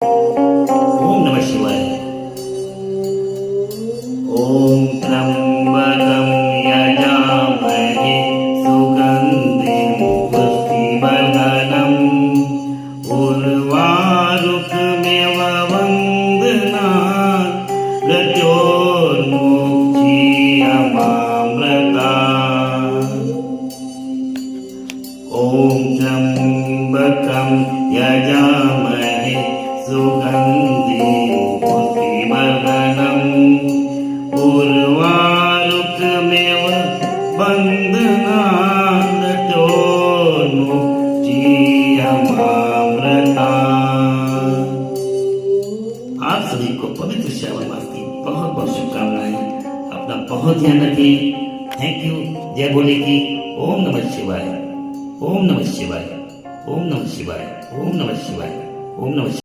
ओम नमः शिवाय. ओम त्र्यंबकं यजामहे सुगंधिं पुष्टिवर्धनम् उर्वारुकमेव वन्दनात् मृत्योर्मुक्षीयमामृतात्. ओम त्र्यंबकं यजामहे सुगंधिं पुष्टिवर्धनम् उर्वारुकमेव वन्दनात् मृत्योर्मुक्षीयमामृतात्. आप सभी को पवित्र श्रावण मास की बहुत बहुत शुभकामनाएं. अपना बहुत ध्यान रखें. Thank you. जय भोले की. ओम नमः शिवाय. ओम नमः शिवाय. ओम नमः शिवाय. ओम नमः शिवाय. ओम नमः